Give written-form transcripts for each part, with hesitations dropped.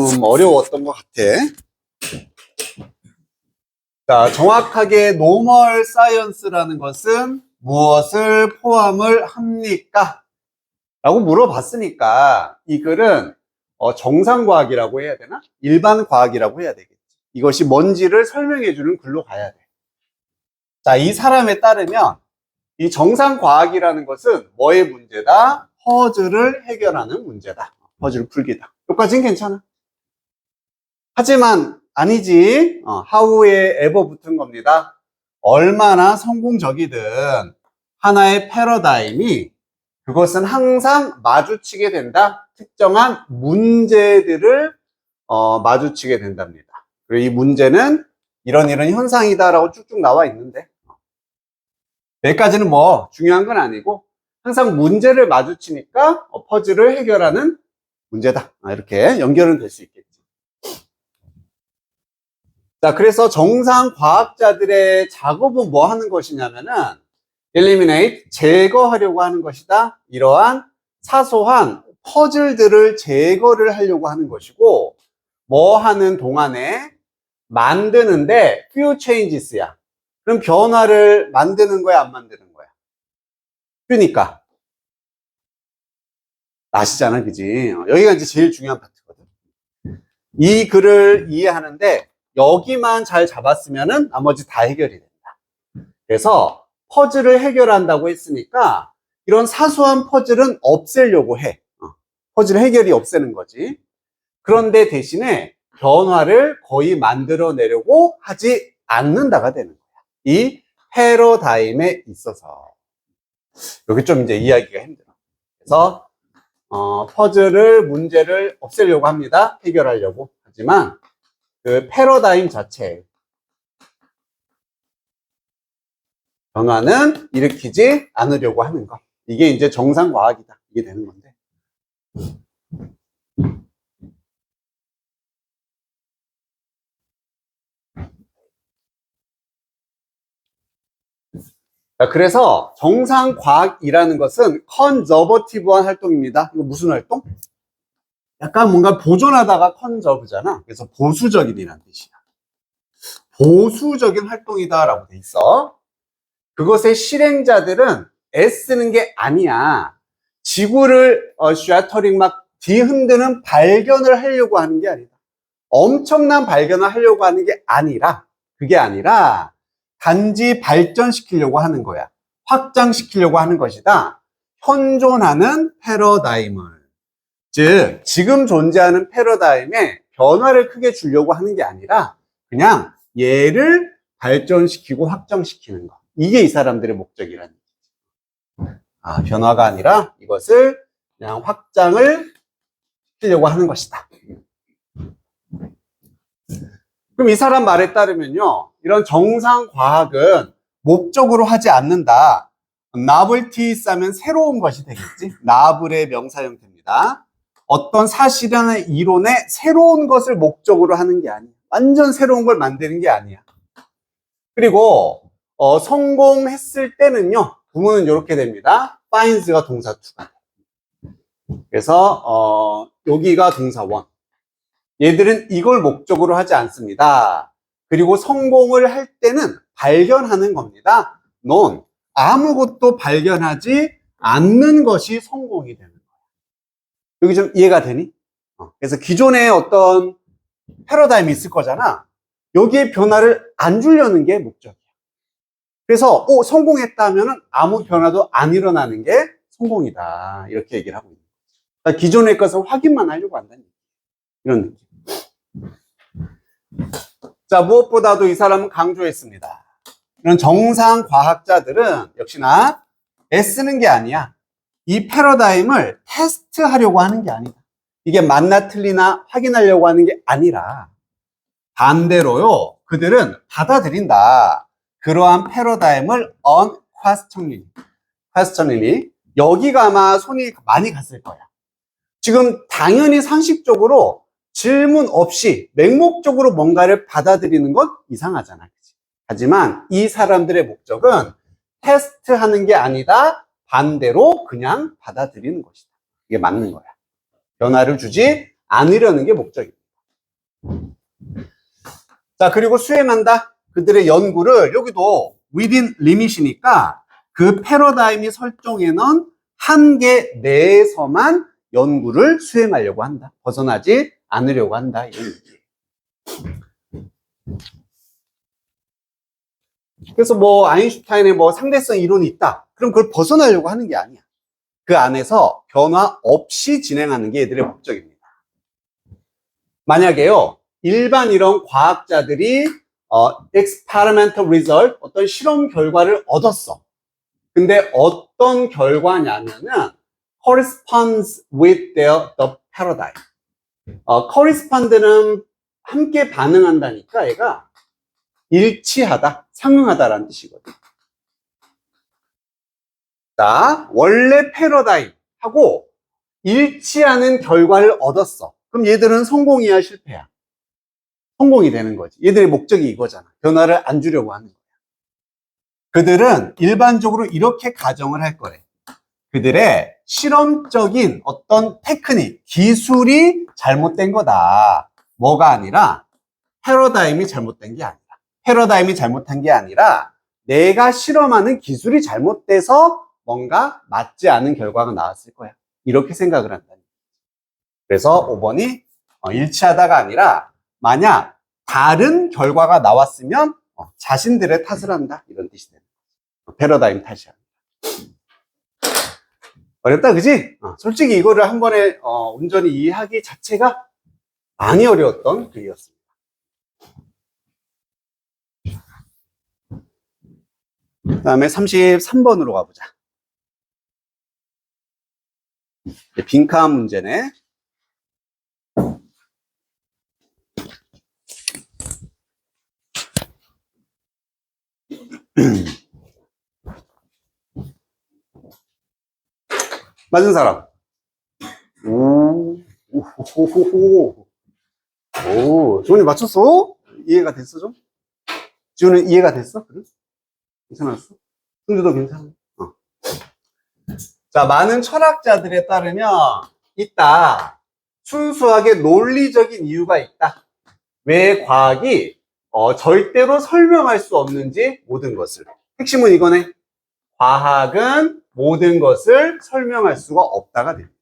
좀 어려웠던 것 같아. 자, 정확하게 노멀 사이언스라는 것은 무엇을 포함을 합니까? 라고 물어봤으니까 이 글은 정상과학이라고 해야 되나? 일반과학이라고 해야 되겠지. 이것이 뭔지를 설명해 주는 글로 가야 돼. 자, 이 사람에 따르면 이 정상과학이라는 것은 뭐의 문제다? 퍼즐을 해결하는 문제다. 퍼즐 풀기다. 여기까지는 괜찮아. 하지만 아니지. how에 ever 붙은 겁니다. 얼마나 성공적이든 하나의 패러다임이 그것은 항상 마주치게 된다. 특정한 문제들을 마주치게 된답니다. 그리고 이 문제는 이런 현상이다라고 쭉쭉 나와 있는데 여기까지는 뭐 중요한 건 아니고 항상 문제를 마주치니까 퍼즐을 해결하는 문제다. 이렇게 연결은 될 수 있겠지. 자, 그래서 정상 과학자들의 작업은 뭐 하는 것이냐면은 eliminate, 제거하려고 하는 것이다. 이러한 사소한 퍼즐들을 제거를 하려고 하는 것이고 뭐 하는 동안에 만드는데 few changes야. 그럼 변화를 만드는 거야, 안 만드는 거야? 그러니까 아시잖아, 그지? 여기가 이제 제일 중요한 파트거든. 이 글을 이해하는데 여기만 잘 잡았으면은 나머지 다 해결이 된다. 그래서 퍼즐을 해결한다고 했으니까 이런 사소한 퍼즐은 없애려고 해. 퍼즐 해결이 없애는 거지. 그런데 대신에 변화를 거의 만들어내려고 하지 않는다가 되는 거야. 이 패러다임에 있어서. 여기 좀 이제 이해하기가 힘들어. 그래서 퍼즐을, 문제를 없애려고 합니다. 해결하려고. 하지만 그 패러다임 자체 변화는 일으키지 않으려고 하는 것. 이게 이제 정상과학이다. 이게 되는 건데. 자, 그래서 정상과학이라는 것은 컨저버티브한 활동입니다. 이거 무슨 활동? 약간 뭔가 보존하다가 컨저브잖아. 그래서 보수적인이라는 뜻이야. 보수적인 활동이다라고 돼 있어. 그것의 실행자들은 애쓰는 게 아니야. 지구를 샤터링 막 뒤흔드는 발견을 하려고 하는 게 아니다. 엄청난 발견을 하려고 하는 게 아니라, 그게 아니라 단지 발전시키려고 하는 거야. 확장시키려고 하는 것이다. 현존하는 패러다임을, 즉 지금 존재하는 패러다임에 변화를 크게 주려고 하는 게 아니라 그냥 얘를 발전시키고 확장시키는 거. 이게 이 사람들의 목적이라는 거지. 변화가 아니라 이것을 그냥 확장을 시키려고 하는 것이다. 그럼 이 사람 말에 따르면요, 이런 정상과학은 목적으로 하지 않는다. novelty 싸면 새로운 것이 되겠지. novel의 명사 형태입니다. 어떤 사실이나 이론의 새로운 것을 목적으로 하는 게 아니야. 완전 새로운 걸 만드는 게 아니야. 그리고 성공했을 때는요, 구문은 이렇게 됩니다. finds가 동사 2가. 그래서 여기가 동사 1. 얘들은 이걸 목적으로 하지 않습니다. 그리고 성공을 할 때는 발견하는 겁니다. 넌 아무것도 발견하지 않는 것이 성공이 되는 거야. 여기 좀 이해가 되니? 그래서 기존에 어떤 패러다임이 있을 거잖아. 여기에 변화를 안 주려는 게 목적이야. 그래서 성공했다면 아무 변화도 안 일어나는 게 성공이다. 이렇게 얘기를 하고 있는 거죠. 그러니까 기존의 것을 확인만 하려고 한다는 얘기. 이런 느낌. 자, 무엇보다도 이 사람은 강조했습니다. 이런 정상 과학자들은 역시나 애쓰는 게 아니야. 이 패러다임을 테스트하려고 하는 게 아니다. 이게 맞나 틀리나 확인하려고 하는 게 아니라 반대로요, 그들은 받아들인다. 그러한 패러다임을 unquestioningly. 여기가 아마 손이 많이 갔을 거야. 지금 당연히 상식적으로 질문 없이 맹목적으로 뭔가를 받아들이는 건 이상하잖아. 그치? 하지만 이 사람들의 목적은 테스트하는 게 아니다. 반대로 그냥 받아들이는 것이다. 이게 맞는 거야. 변화를 주지 않으려는 게 목적입니다. 자, 그리고 수행한다. 그들의 연구를 여기도 within limit이니까 그 패러다임이 설정해 놓은 한계 내에서만 연구를 수행하려고 한다. 벗어나지 않으려고 한다. 이런 얘기. 그래서 뭐 아인슈타인의 뭐 상대성 이론이 있다. 그럼 그걸 벗어나려고 하는 게 아니야. 그 안에서 변화 없이 진행하는 게 얘들의 목적입니다. 만약에요, 일반 이런 과학자들이 experimental result, 어떤 실험 결과를 얻었어. 근데 어떤 결과냐면은 corresponds with the paradigm. correspond는 함께 반응한다니까 얘가 일치하다, 상응하다라는 뜻이거든. 자, 원래 패러다임하고 일치하는 결과를 얻었어. 그럼 얘들은 성공이야, 실패야? 성공이 되는 거지. 얘들의 목적이 이거잖아. 변화를 안 주려고 하는 거야. 그들은 일반적으로 이렇게 가정을 할 거래. 그들의 실험적인 어떤 테크닉, 기술이 잘못된 거다. 뭐가 아니라 패러다임이 잘못된 게 아니라. 패러다임이 잘못한 게 아니라 내가 실험하는 기술이 잘못돼서 뭔가 맞지 않은 결과가 나왔을 거야. 이렇게 생각을 한다. 그래서 5번이 일치하다가 아니라 만약 다른 결과가 나왔으면 자신들의 탓을 한다. 이런 뜻이 되는 거죠. 패러다임 탓이야. 어렵다, 그지? 솔직히 이거를 한 번에 온전히 이해하기 자체가 많이 어려웠던 글이었습니다. 그 다음에 33번으로 가보자. 빈칸 문제네. 맞은 사람. 오, 오호호호. 오, 지훈이 맞췄어? 이해가 됐어, 좀? 지훈은 이해가 됐어? 그래? 괜찮았어? 승주도 괜찮아? 자, 많은 철학자들에 따르면 있다. 순수하게 논리적인 이유가 있다. 왜 과학이 절대로 설명할 수 없는지 모든 것을. 핵심은 이거네. 과학은 모든 것을 설명할 수가 없다가 됩니다.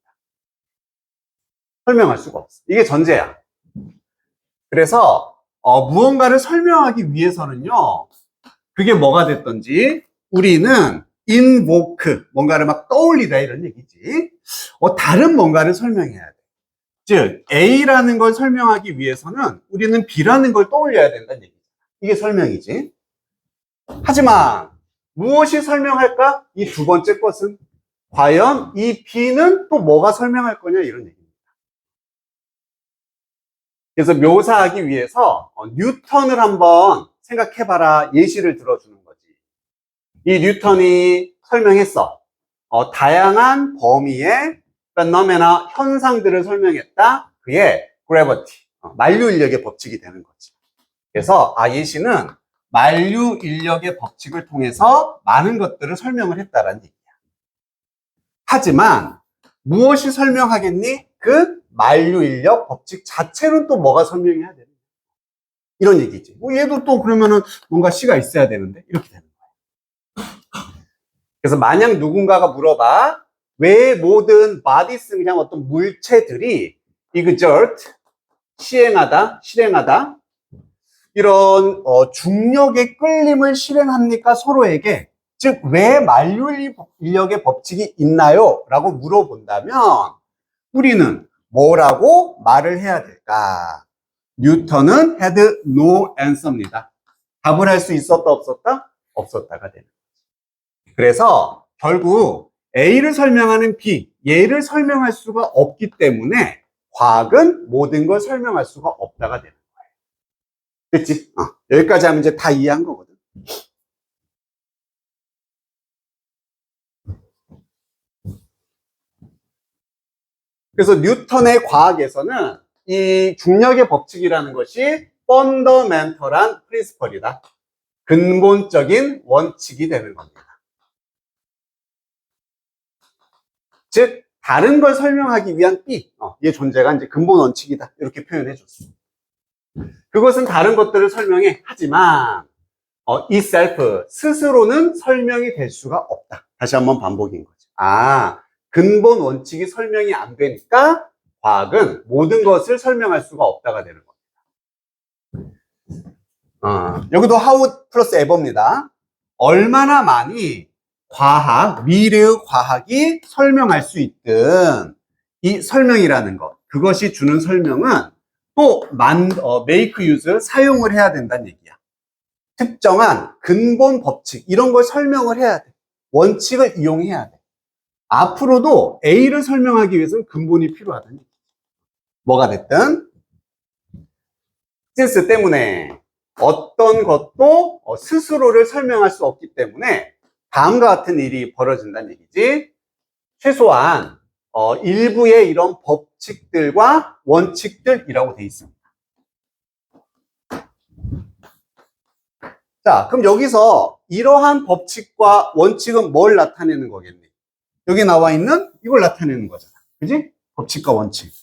설명할 수가 없어. 이게 전제야. 그래서 무언가를 설명하기 위해서는요. 그게 뭐가 됐던지 우리는 invoke, 뭔가를 막 떠올리다 이런 얘기지. 다른 뭔가를 설명해야 돼. 즉 A라는 걸 설명하기 위해서는 우리는 B라는 걸 떠올려야 된다는 얘기죠. 이게 설명이지. 하지만 무엇이 설명할까? 이 두 번째 것은 과연 이 B는 또 뭐가 설명할 거냐 이런 얘기입니다. 그래서 묘사하기 위해서 뉴턴을 한번 생각해봐라 예시를 들어주는 거지. 이 뉴턴이 설명했어. 다양한 범위의 페노메나 현상들을 설명했다. 그의 gravity, 만류 인력의 법칙이 되는 거지. 그래서 예시는 만류 인력의 법칙을 통해서 많은 것들을 설명을 했다라는 얘기야. 하지만 무엇이 설명하겠니? 그 만류 인력 법칙 자체는 또 뭐가 설명해야 되는 거야. 이런 얘기지. 얘도 또 그러면은 뭔가 C가 있어야 되는데 이렇게 되는 거야. 그래서 만약 누군가가 물어봐. 왜 모든 bodies, 그냥 어떤 물체들이 exert, 실행하다 이런 중력의 끌림을 실행합니까? 서로에게. 즉 왜 만류 인력의 법칙이 있나요? 라고 물어본다면 우리는 뭐라고 말을 해야 될까? 뉴턴은 had no answer입니다. 답을 할 수 있었다 없었다? 없었다가 되는 거죠. 그래서 결국 A를 설명하는 B, 얘를 설명할 수가 없기 때문에 과학은 모든 걸 설명할 수가 없다가 되는 거예요. 됐지? 여기까지 하면 이제 다 이해한 거거든. 그래서 뉴턴의 과학에서는 이 중력의 법칙이라는 것이 펀더멘털한 프린시펄이다. 근본적인 원칙이 되는 겁니다. 즉 다른 걸 설명하기 위한 B, 얘 존재가 이제 근본 원칙이다. 이렇게 표현해 줬어. 그것은 다른 것들을 설명해. 하지만 이 셀프 스스로는 설명이 될 수가 없다. 다시 한번 반복인 거죠. 근본 원칙이 설명이 안 되니까 과학은 모든 것을 설명할 수가 없다가 되는 겁니다. 여기도 how 플러스 ever입니다. 얼마나 많이 미래의 과학이 설명할 수 있든 이 설명이라는 것, 그것이 주는 설명은 또 make use, 사용을 해야 된다는 얘기야. 특정한 근본 법칙, 이런 걸 설명을 해야 돼. 원칙을 이용해야 돼. 앞으로도 A를 설명하기 위해서는 근본이 필요하다는 얘기야. 뭐가 됐든 센스 때문에 어떤 것도 스스로를 설명할 수 없기 때문에 다음과 같은 일이 벌어진다는 얘기지. 최소한 일부의 이런 법칙들과 원칙들이라고 돼 있습니다. 자, 그럼 여기서 이러한 법칙과 원칙은 뭘 나타내는 거겠니? 여기 나와 있는 이걸 나타내는 거잖아. 그지? 법칙과 원칙.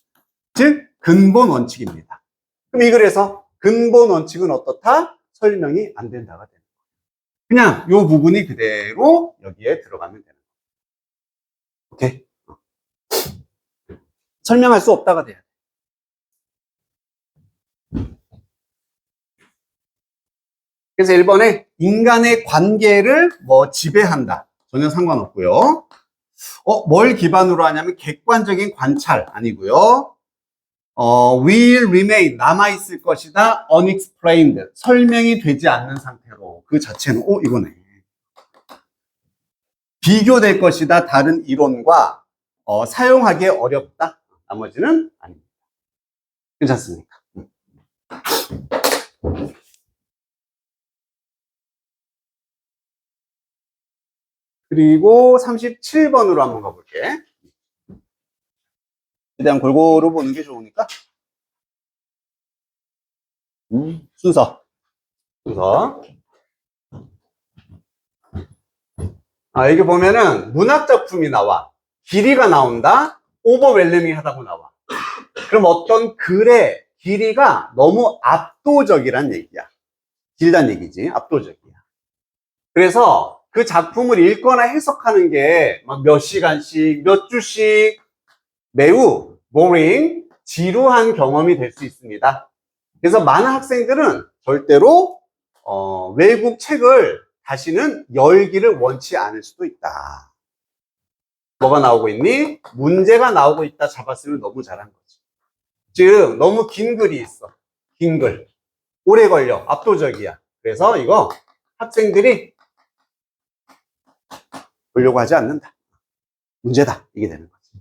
즉, 근본 원칙입니다. 그럼 이 글에서 근본 원칙은 어떻다? 설명이 안 된다가 되는 거예요. 그냥 이 부분이 그대로 여기에 들어가면 되는 거예요. 오케이? 설명할 수 없다가 돼야 돼. 그래서 1번에 인간의 관계를 지배한다. 전혀 상관없고요. 뭘 기반으로 하냐면 객관적인 관찰 아니고요. will remain, 남아있을 것이다. unexplained, 설명이 되지 않는 상태로. 그 자체는, 이거네. 비교될 것이다. 다른 이론과, 사용하기 어렵다. 나머지는 아닙니다. 괜찮습니까? 그리고 37번으로 한번 가볼게. 최대한 골고루 보는 게 좋으니까. 순서. 여기 보면은 문학작품이 나와. 길이가 나온다. 오버웰리밍하다고 나와. 그럼 어떤 글의 길이가 너무 압도적이란 얘기야. 길단 얘기지. 압도적이야. 그래서 그 작품을 읽거나 해석하는 게 막 몇 시간씩, 몇 주씩 매우 boring, 지루한 경험이 될 수 있습니다. 그래서 많은 학생들은 절대로 외국 책을 다시는 열기를 원치 않을 수도 있다. 뭐가 나오고 있니? 문제가 나오고 있다 잡았으면 너무 잘한 거지. 즉 너무 긴 글이 있어. 긴 글. 오래 걸려. 압도적이야. 그래서 이거 학생들이 보려고 하지 않는다. 문제다. 이게 되는 거지.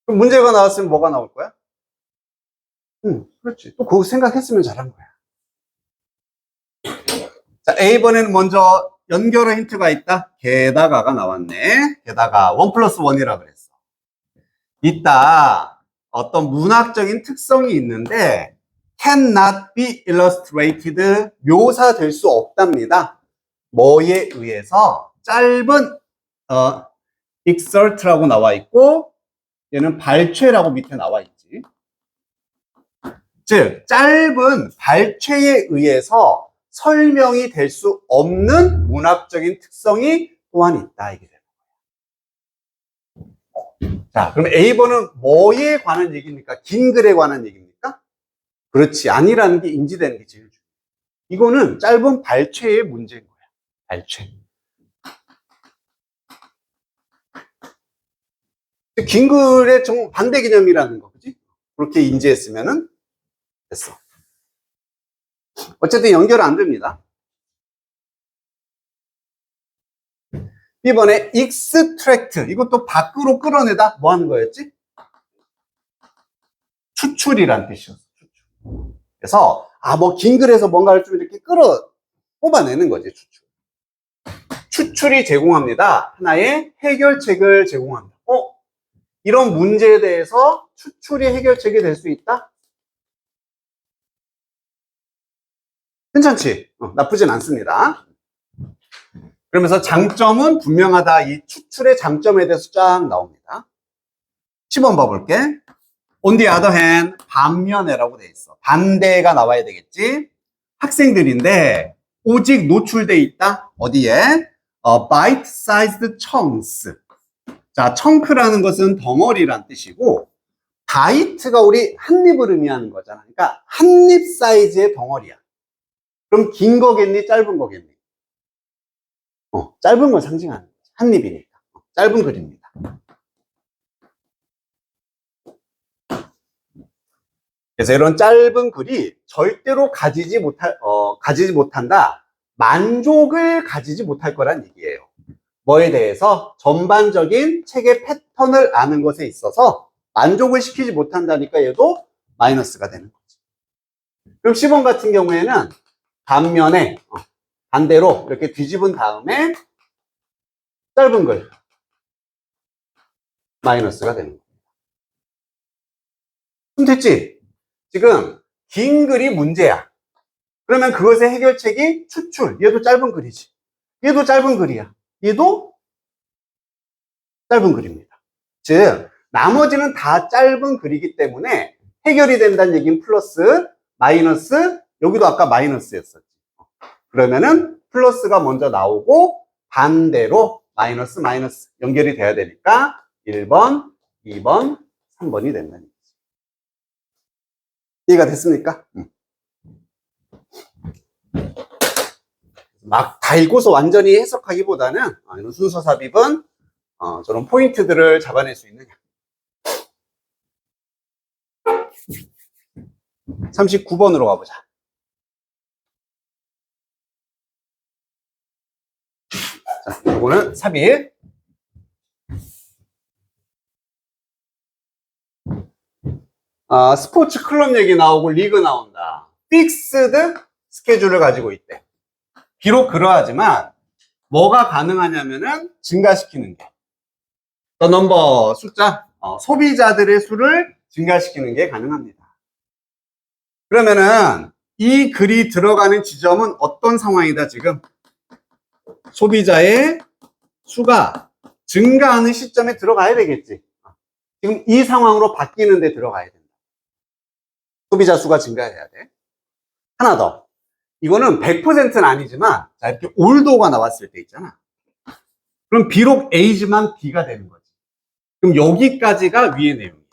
그럼 문제가 나왔으면 뭐가 나올 거야? 그렇지. 또 그거 생각했으면 잘한 거야. 자, A번에는 먼저 연결어 힌트가 있다. 게다가가 나왔네. 게다가 1 플러스 1이라 그랬어. 이따 어떤 문학적인 특성이 있는데 cannot be illustrated, 묘사될 수 없답니다. 뭐에 의해서? 짧은 exert라고 나와 있고 얘는 발췌라고 밑에 나와 있지. 즉 짧은 발췌에 의해서 설명이 될 수 없는 문학적인 특성이 또한 있다. 이게 되는 거예요. 자, 그럼 A번은 뭐에 관한 얘기입니까? 긴 글에 관한 얘기입니까? 그렇지. 아니라는 게 인지되는 게 제일 중요해요. 이거는 짧은 발췌의 문제인 거야. 발췌. 긴 글의 정 반대 개념이라는 거, 그지? 그렇게 인지했으면은 됐어. 어쨌든 연결 안 됩니다. 이번에 extract, 이것도 밖으로 끌어내다 뭐 하는 거였지? 추출이란 뜻이었어. 추출. 그래서 뭐 긴 글에서 뭔가를 좀 이렇게 뽑아내는 거지. 추출. 추출이 제공합니다. 하나의 해결책을 제공합니다. 이런 문제에 대해서 추출이 해결책이 될 수 있다? 괜찮지? 나쁘진 않습니다. 그러면서 장점은 분명하다. 이 추출의 장점에 대해서 쫙 나옵니다. 10번 봐볼게. On the other hand, 반면에라고 돼 있어. 반대가 나와야 되겠지. 학생들인데 오직 노출돼 있다. 어디에? bite-sized chunks. 자, chunks라는 것은 덩어리란 뜻이고, bite가 우리 한 입을 의미하는 거잖아. 그러니까 한 입 사이즈의 덩어리야. 그럼 긴 거겠니? 짧은 거겠니? 짧은 걸 상징하는 거지. 한 입이니까. 짧은 글입니다. 그래서 이런 짧은 글이 절대로 가지지 못한다. 만족을 가지지 못할 거란 얘기예요. 뭐에 대해서? 전반적인 책의 패턴을 아는 것에 있어서 만족을 시키지 못한다니까 얘도 마이너스가 되는 거지. 그럼 10번 같은 경우에는 반면에 반대로 이렇게 뒤집은 다음에 짧은 글 마이너스가 되는 거예요. 그럼 됐지? 지금 긴 글이 문제야. 그러면 그것의 해결책이 추출. 얘도 짧은 글이지. 얘도 짧은 글이야. 얘도 짧은 글입니다. 즉 나머지는 다 짧은 글이기 때문에 해결이 된다는 얘기는 플러스, 마이너스, 여기도 아까 마이너스였었지. 그러면은 플러스가 먼저 나오고 반대로 마이너스, 마이너스 연결이 돼야 되니까 1번, 2번, 3번이 된다는 얘기지. 이해가 됐습니까? 막 다 읽고서 완전히 해석하기보다는 이런 순서 삽입은 저런 포인트들을 잡아낼 수 있느냐. 39번으로 가보자. 자, 이거는 삽입. 스포츠 클럽 얘기 나오고 리그 나온다. 픽스드 스케줄을 가지고 있대. 비록 그러하지만 뭐가 가능하냐면은 증가시키는 게. 더 넘버 숫자, 소비자들의 수를 증가시키는 게 가능합니다. 그러면은 이 글이 들어가는 지점은 어떤 상황이다 지금? 소비자의 수가 증가하는 시점에 들어가야 되겠지. 지금 이 상황으로 바뀌는 데 들어가야 된다. 소비자 수가 증가해야 돼. 하나 더. 이거는 100%는 아니지만 자, 이렇게 올도가 나왔을 때 있잖아. 그럼 비록 A지만 B가 되는 거지. 그럼 여기까지가 위의 내용이야.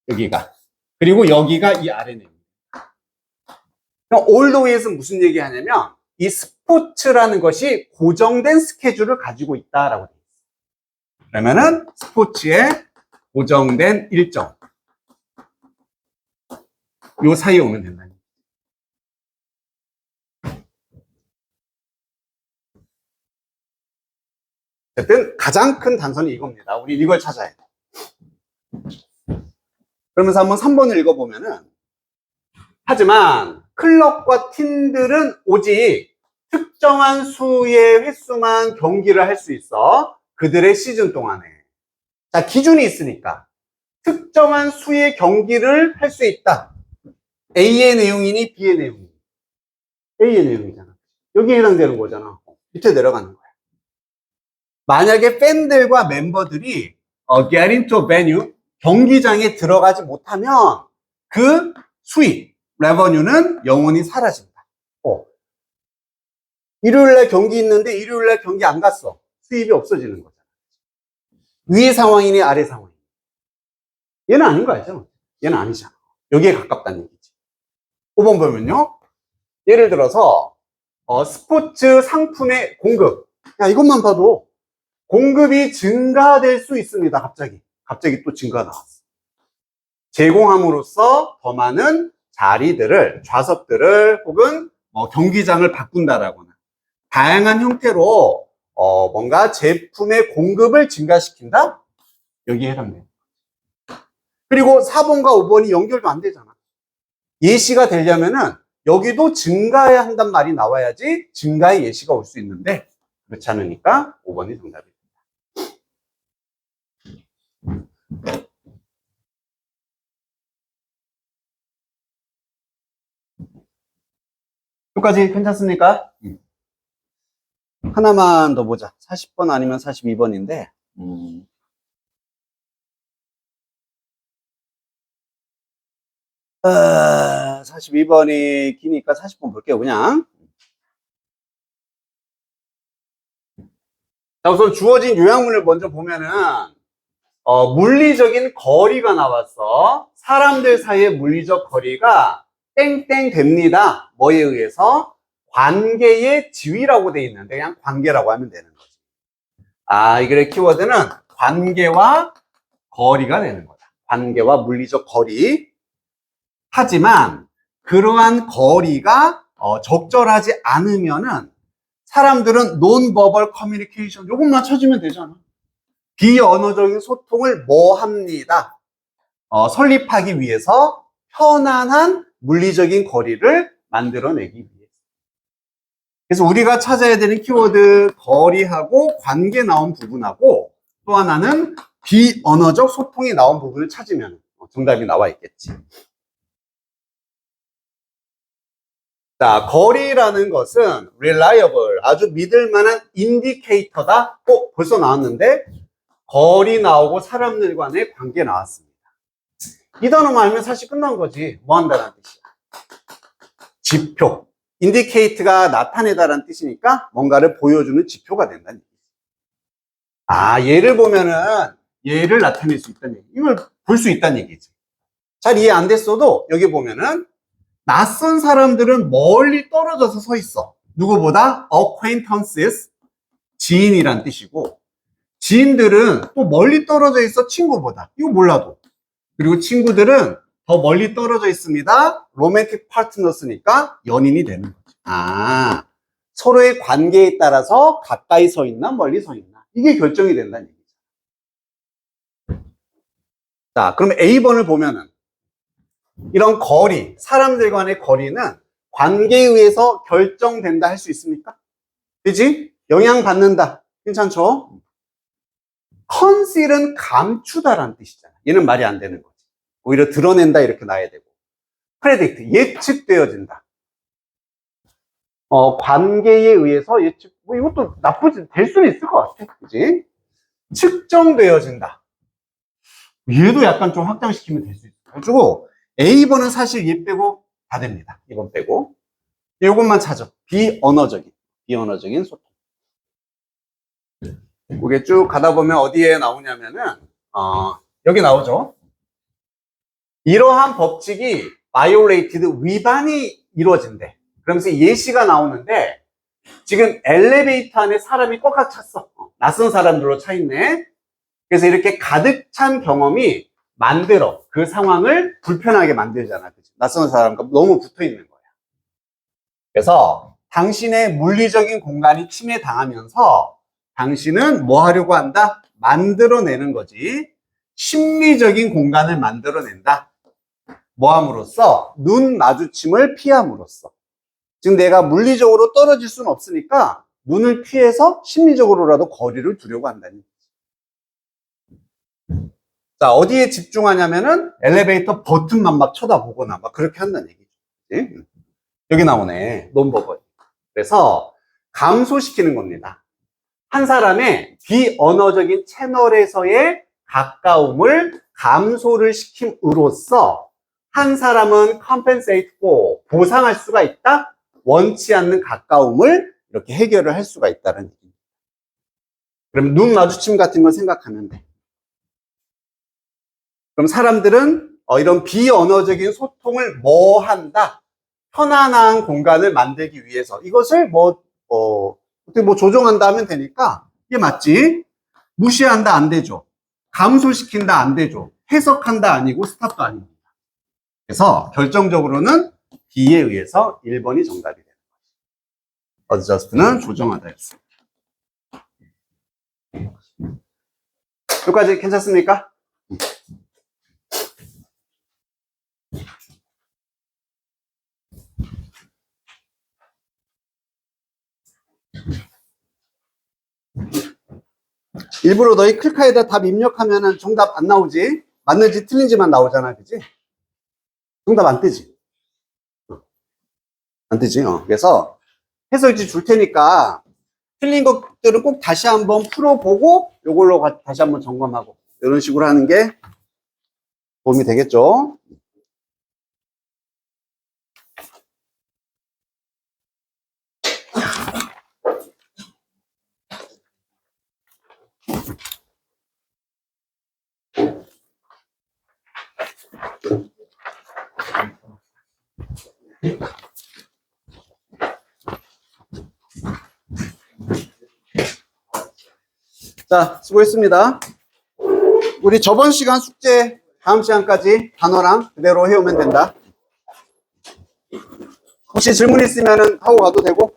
여기가. 그리고 여기가 이 아래 내용이야. 그럼 올도에서 무슨 얘기 하냐면 이 스포츠라는 것이 고정된 스케줄을 가지고 있다라고 돼 있어. 그러면은 스포츠의 고정된 일정. 요 사이에 오면 된다. 어쨌든 가장 큰 단서는 이겁니다. 우리 이걸 찾아야 돼. 그러면서 한번 3번을 읽어보면은 하지만 클럽과 팀들은 오직 특정한 수의 횟수만 경기를 할 수 있어. 그들의 시즌 동안에. 자, 기준이 있으니까 특정한 수의 경기를 할 수 있다. A의 내용이니 B의 내용이니? A의 내용이잖아. 여기에 해당되는 거잖아. 밑에 내려가는 거야. 만약에 팬들과 멤버들이 get into venue, 경기장에 들어가지 못하면 그 수익, revenue는 영원히 사라진다. 일요일날 경기 있는데 일요일날 경기 안 갔어. 수입이 없어지는 거잖아. 위의 상황이니 아래 상황이니? 얘는 아닌 거 알죠? 얘는 아니잖아. 여기에 가깝다는 얘기지. 5번 보면요. 예를 들어서 스포츠 상품의 공급. 야, 이것만 봐도 공급이 증가될 수 있습니다. 갑자기 또 증가 나왔어. 제공함으로써 더 많은 자리들을, 좌석들을 혹은 경기장을 바꾼다라거나 다양한 형태로 뭔가 제품의 공급을 증가시킨다? 여기에 해당돼요. 그리고 4번과 5번이 연결도 안 되잖아. 예시가 되려면은 여기도 증가해야 한단 말이 나와야지 증가의 예시가 올 수 있는데 그렇지 않으니까 5번이 정답입니다. 여기까지 괜찮습니까? 하나만 더 보자. 40번 아니면 42번인데. 42번이 기니까 40번 볼게요, 그냥. 자, 우선 주어진 요약문을 먼저 보면은, 물리적인 거리가 나왔어. 사람들 사이의 물리적 거리가 땡땡 됩니다. 뭐에 의해서? 관계의 지위라고 돼 있는데, 그냥 관계라고 하면 되는 거지. 아, 이 글의 키워드는 관계와 거리가 되는 거다. 관계와 물리적 거리. 하지만, 그러한 거리가 적절하지 않으면은, 사람들은 논버벌 커뮤니케이션, 요것만 찾으면 되잖아. 비언어적인 소통을 뭐 합니다? 설립하기 위해서 편안한 물리적인 거리를 만들어내기 위해서. 그래서 우리가 찾아야 되는 키워드 거리하고 관계 나온 부분하고 또 하나는 비언어적 소통이 나온 부분을 찾으면 정답이 나와 있겠지. 자, 거리라는 것은 reliable, 아주 믿을 만한 인디케이터다. 벌써 나왔는데 거리 나오고 사람들 간의 관계 나왔습니다. 이 단어만 알면 사실 끝난 거지. 뭐 한다는 뜻이야? 지표. 인디케이트가 나타내다라는 뜻이니까 뭔가를 보여주는 지표가 된다는 얘기지. 아, 얘를 보면은 얘를 나타낼 수 있다는 얘기. 이걸 볼 수 있다는 얘기지. 잘 이해 안 됐어도 여기 보면은 낯선 사람들은 멀리 떨어져서 서 있어. 누구보다? acquaintances, 지인이란 뜻이고 지인들은 또 멀리 떨어져 있어. 친구보다. 이거 몰라도. 그리고 친구들은 더 멀리 떨어져 있습니다. 로맨틱 파트너스니까 연인이 되는 거죠. 아, 서로의 관계에 따라서 가까이 서 있나 멀리 서 있나 이게 결정이 된다는 얘기죠. 자, 그럼 A번을 보면은 이런 거리, 사람들 간의 거리는 관계에 의해서 결정된다 할 수 있습니까? 그지? 영향받는다. 괜찮죠? 컨실은 감추다라는 뜻이잖아. 얘는 말이 안 되는 거지. 오히려 드러낸다 이렇게 놔야 되고. 프레딕트, 예측되어진다. 관계에 의해서 예측, 뭐 이것도 나쁘지, 될 수는 있을 것 같아. 그지? 측정되어진다. 얘도 약간 좀 확장시키면 될 수 있어. 그래가지고, A번은 사실 얘 빼고 다 됩니다. 2번 빼고. 이것만 찾아. 비언어적인 소통. 이게 쭉 가다 보면 어디에 나오냐면은, 여기 나오죠. 이러한 법칙이 violated, 위반이 이루어진대. 그러면서 예시가 나오는데, 지금 엘리베이터 안에 사람이 꽉꽉 찼어. 낯선 사람들로 차 있네. 그래서 이렇게 가득 찬 경험이 만들어. 그 상황을 불편하게 만들잖아. 그치? 낯선 사람과 너무 붙어 있는 거야. 그래서 당신의 물리적인 공간이 침해당하면서 당신은 뭐 하려고 한다? 만들어내는 거지. 심리적인 공간을 만들어낸다. 뭐 함으로써? 눈 마주침을 피함으로써. 지금 내가 물리적으로 떨어질 수는 없으니까 눈을 피해서 심리적으로라도 거리를 두려고 한다는 얘기죠. 자, 어디에 집중하냐면은 엘리베이터 버튼만 막 쳐다보거나 막 그렇게 한다는 얘기죠. 네? 여기 나오네. 논버벌. 그래서 감소시키는 겁니다. 한 사람의 비언어적인 채널에서의 가까움을 감소를 시킴으로써 한 사람은 compensate고 보상할 수가 있다. 원치 않는 가까움을 이렇게 해결을 할 수가 있다는 얘기입니다. 그럼 눈 마주침 같은 걸 생각하면 돼. 그럼 사람들은 이런 비언어적인 소통을 뭐 한다? 편안한 공간을 만들기 위해서 이것을 어떻게 조정한다 하면 되니까 이게 맞지? 무시한다 안 되죠. 감소시킨다 안 되죠. 해석한다 아니고 스탑도 아닙니다. 그래서 결정적으로는 B에 의해서 1번이 정답이 되는 거죠. adjust는 조정하다였습니다. 여기까지 괜찮습니까? 일부러 너희 클카에다 답 입력하면 정답 안 나오지? 맞는지 틀린지만 나오잖아, 그지? 정답 안 뜨지? 안 뜨지? 그래서 해설지 줄 테니까 틀린 것들은 꼭 다시 한번 풀어보고 이걸로 다시 한번 점검하고 이런 식으로 하는 게 도움이 되겠죠. 자, 수고했습니다. 우리 저번 시간 숙제 다음 시간까지 단어랑 그대로 해오면 된다. 혹시 질문 있으면 하고 가도 되고.